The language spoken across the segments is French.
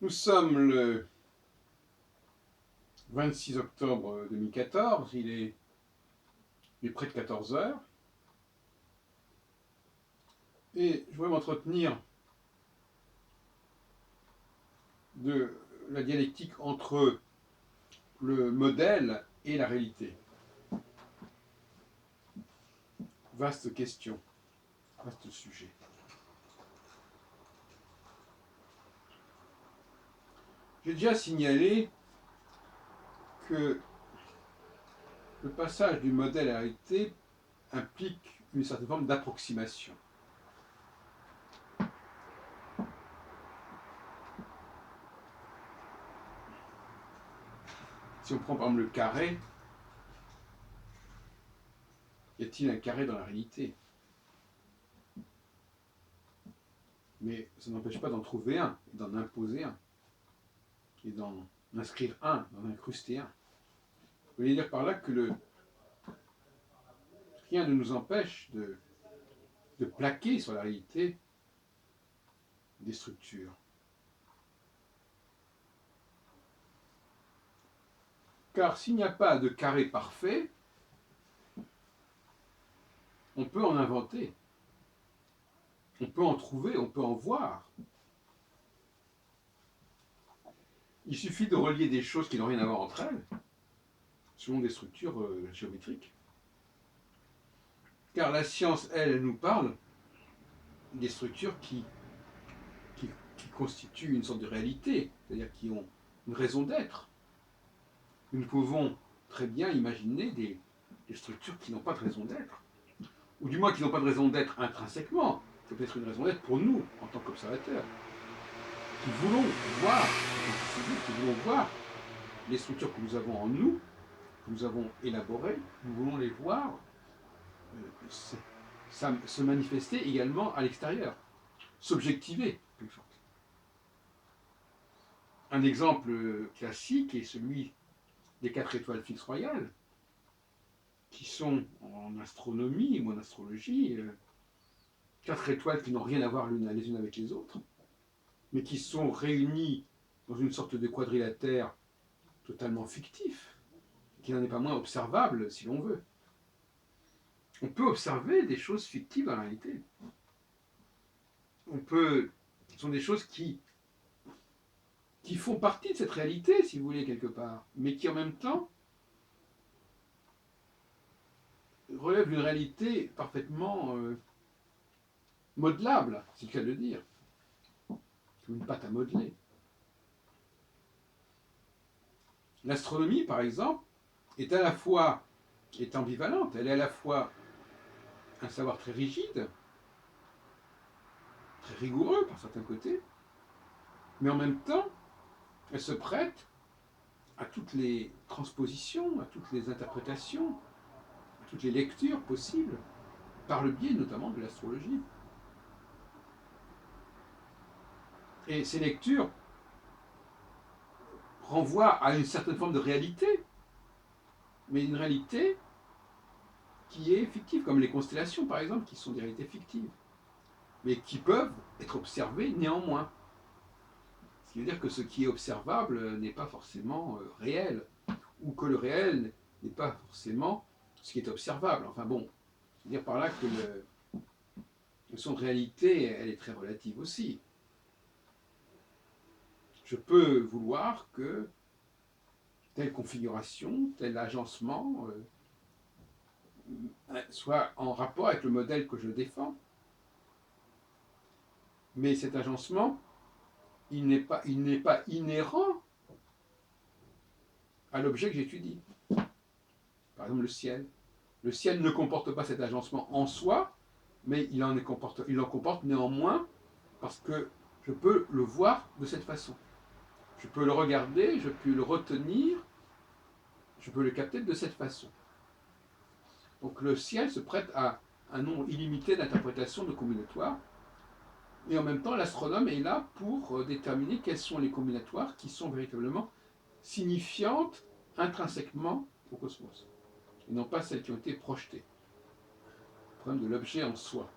Nous sommes le 26 octobre 2014, il est près de 14 heures, et je voudrais m'entretenir de la dialectique entre le modèle et la réalité. Vaste question, vaste sujet. J'ai déjà signalé que le passage du modèle à la réalité implique une certaine forme d'approximation. Si on prend par exemple le carré, y a-t-il un carré dans la réalité? Mais ça n'empêche pas d'en trouver un, d'en imposer un, et d'en inscrire un, d'en incruster un. Vous voulez dire par là que rien ne nous empêche de plaquer sur la réalité des structures. Car s'il n'y a pas de carré parfait, on peut en inventer, on peut en trouver, on peut en voir. Il suffit de relier des choses qui n'ont rien à voir entre elles, selon des structures géométriques. Car la science, elle nous parle des structures qui constituent une sorte de réalité, c'est-à-dire qui ont une raison d'être. Nous pouvons très bien imaginer des structures qui n'ont pas de raison d'être, ou du moins qui n'ont pas de raison d'être intrinsèquement. C'est peut-être une raison d'être pour nous, en tant qu'observateurs, qui voulons voir, qui voulons voir les structures que nous avons en nous, que nous avons élaborées, nous voulons les voir se manifester également à l'extérieur, s'objectiver, en quelque sorte. Un exemple classique est celui des 4 étoiles fixes royales, qui sont en astronomie ou en astrologie 4 étoiles qui n'ont rien à voir les unes avec les autres, mais qui sont réunies dans une sorte de quadrilatère totalement fictif, qui n'en est pas moins observable si l'on veut. On peut observer des choses fictives en réalité. Ce sont des choses qui font partie de cette réalité, si vous voulez, quelque part, mais qui en même temps relèvent d'une réalité parfaitement modelable, c'est le cas de le dire, comme une pâte à modeler. L'astronomie, par exemple, est ambivalente. Elle est à la fois un savoir très rigide, très rigoureux par certains côtés, mais en même temps, elle se prête à toutes les transpositions, à toutes les interprétations, à toutes les lectures possibles, par le biais notamment de l'astrologie. Et ces lectures renvoient à une certaine forme de réalité, mais une réalité qui est fictive, comme les constellations par exemple, qui sont des réalités fictives, mais qui peuvent être observées néanmoins. Ce qui veut dire que ce qui est observable n'est pas forcément réel, ou que le réel n'est pas forcément ce qui est observable. Enfin bon, je veux dire par là que la notion de réalité, elle est très relative aussi. Je peux vouloir que telle configuration, tel agencement soit en rapport avec le modèle que je défends. Mais cet agencement, il n'est pas inhérent à l'objet que j'étudie. Par exemple, le ciel. Le ciel ne comporte pas cet agencement en soi, mais il en comporte néanmoins parce que je peux le voir de cette façon. Je peux le regarder, je peux le retenir, je peux le capter de cette façon. Donc le ciel se prête à un nombre illimité d'interprétations de combinatoires, et en même temps l'astronome est là pour déterminer quels sont les combinatoires qui sont véritablement signifiantes intrinsèquement au cosmos, et non pas celles qui ont été projetées. Le problème de l'objet en soi.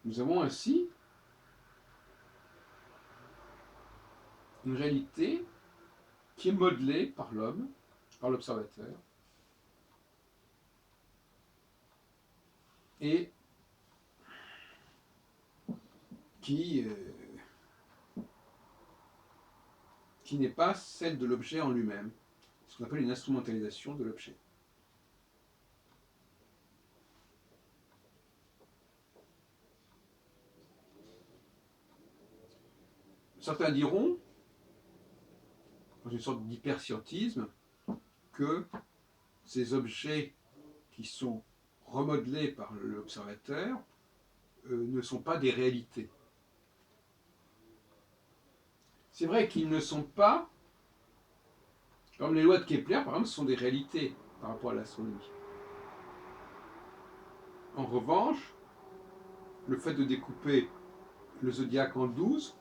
Nous avons ainsi une réalité qui est modelée par l'homme, par l'observateur, et qui n'est pas celle de l'objet en lui-même, ce qu'on appelle une instrumentalisation de l'objet. Certains diront, dans une sorte d'hyperscientisme, que ces objets qui sont remodelés par l'observateur ne sont pas des réalités. C'est vrai qu'ils ne sont pas, comme les lois de Kepler, par exemple, sont des réalités par rapport à l'astronomie. En revanche, le fait de découper le zodiaque en 12,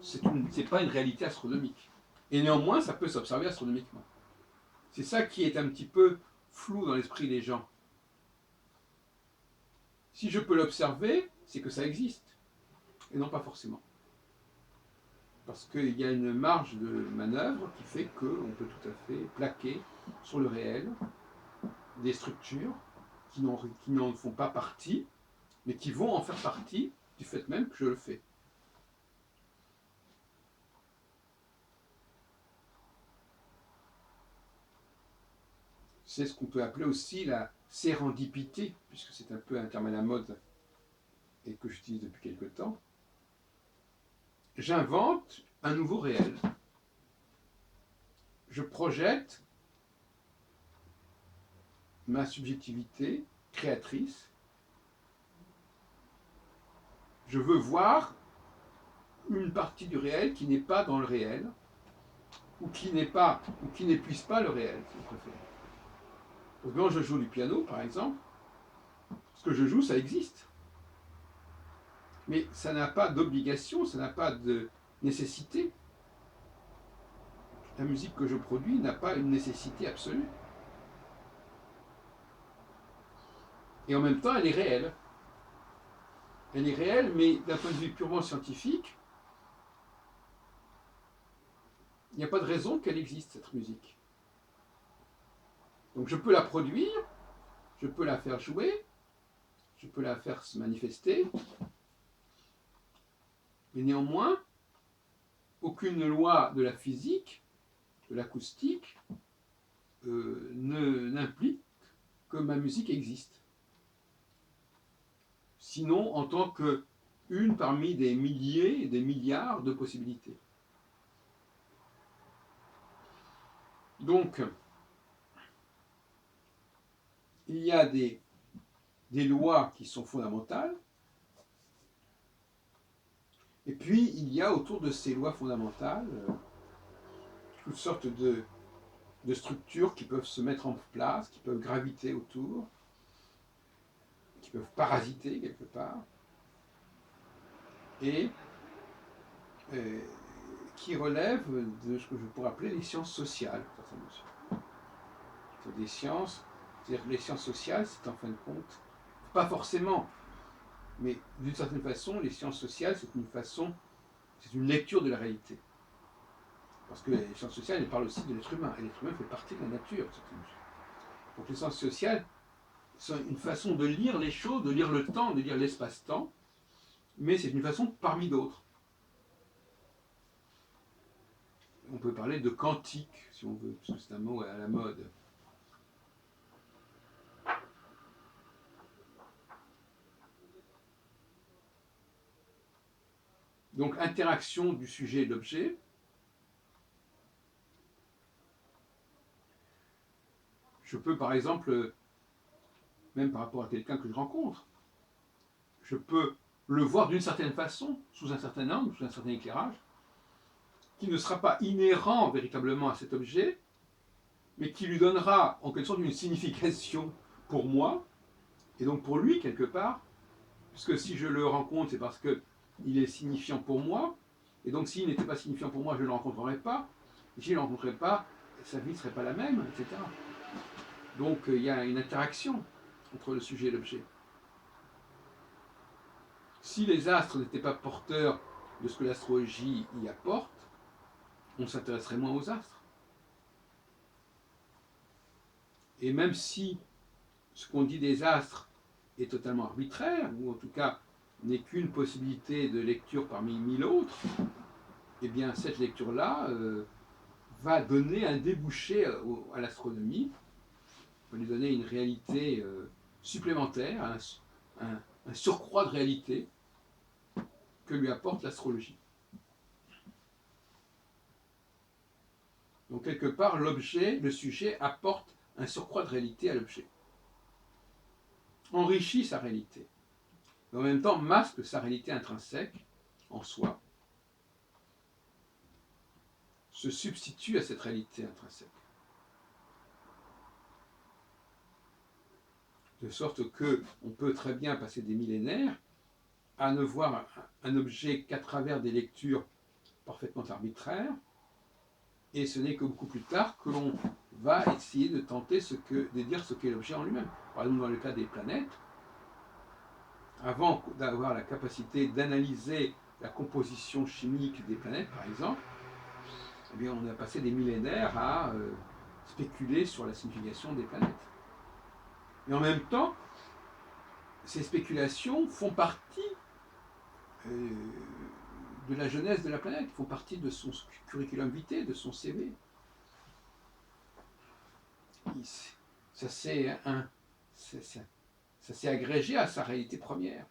c'est pas une réalité astronomique. Et néanmoins, ça peut s'observer astronomiquement. C'est ça qui est un petit peu flou dans l'esprit des gens. Si je peux l'observer, c'est que ça existe, et non pas forcément. Parce qu'il y a une marge de manœuvre qui fait qu'on peut tout à fait plaquer sur le réel des structures qui n'en font pas partie, mais qui vont en faire partie du fait même que je le fais. C'est ce qu'on peut appeler aussi la sérendipité, puisque c'est un peu un terme à la mode et que j'utilise depuis quelque temps. J'invente un nouveau réel. Je projette ma subjectivité créatrice. Je veux voir une partie du réel qui n'est pas dans le réel, ou qui n'épuise pas le réel, si vous préférez. Donc quand je joue du piano, par exemple, ce que je joue, ça existe. Mais ça n'a pas d'obligation, ça n'a pas de nécessité. La musique que je produis n'a pas une nécessité absolue. Et en même temps, elle est réelle. Elle est réelle, mais d'un point de vue purement scientifique, il n'y a pas de raison qu'elle existe, cette musique. Donc je peux la produire, je peux la faire jouer, je peux la faire se manifester, mais néanmoins, aucune loi de la physique, de l'acoustique, n'implique que ma musique existe. Sinon, en tant qu'une parmi des milliers et des milliards de possibilités. Donc, il y a des lois qui sont fondamentales, et puis il y a autour de ces lois fondamentales toutes sortes de structures qui peuvent se mettre en place, qui peuvent graviter autour, qui peuvent parasiter quelque part, et qui relèvent de ce que je pourrais appeler les sciences sociales, pour certaines mesures. C'est des sciences, c'est-à-dire les sciences sociales, c'est en fin de compte, pas forcément, mais d'une certaine façon, les sciences sociales, c'est une lecture de la réalité. Parce que les sciences sociales, elles parlent aussi de l'être humain, et l'être humain fait partie de la nature, de certaines mesures. Donc les sciences sociales sont une façon de lire les choses, de lire le temps, de lire l'espace-temps, mais c'est une façon parmi d'autres. On peut parler de quantique, si on veut, parce que c'est un mot à la mode. Donc, interaction du sujet et de l'objet. Je peux, par exemple, même par rapport à quelqu'un que je rencontre, je peux le voir d'une certaine façon, sous un certain angle, sous un certain éclairage, qui ne sera pas inhérent véritablement à cet objet, mais qui lui donnera en quelque sorte une signification pour moi, et donc pour lui quelque part, puisque si je le rencontre, c'est parce qu'il est signifiant pour moi, et donc s'il n'était pas signifiant pour moi, je ne le rencontrerais pas, et si je ne le rencontrerais pas, sa vie ne serait pas la même, etc. Donc il y a une interaction entre le sujet et l'objet. Si les astres n'étaient pas porteurs de ce que l'astrologie y apporte, on s'intéresserait moins aux astres. Et même si ce qu'on dit des astres est totalement arbitraire, ou en tout cas n'est qu'une possibilité de lecture parmi 1000 autres, eh bien cette lecture-là va donner un débouché à l'astronomie, va lui donner une réalité supplémentaire, un surcroît de réalité que lui apporte l'astrologie. Donc quelque part, l'objet, le sujet apporte un surcroît de réalité à l'objet, enrichit sa réalité, mais en même temps masque sa réalité intrinsèque en soi, se substitue à cette réalité intrinsèque. De sorte qu'on peut très bien passer des millénaires à ne voir un objet qu'à travers des lectures parfaitement arbitraires, et ce n'est que beaucoup plus tard que l'on va essayer de tenter de dire ce qu'est l'objet en lui-même. Par exemple, dans le cas des planètes, avant d'avoir la capacité d'analyser la composition chimique des planètes, par exemple, eh bien, on a passé des millénaires à spéculer sur la signification des planètes. Et en même temps, ces spéculations font partie de la genèse de la planète, font partie de son curriculum vitae, de son CV. Ça s'est agrégé à sa réalité première.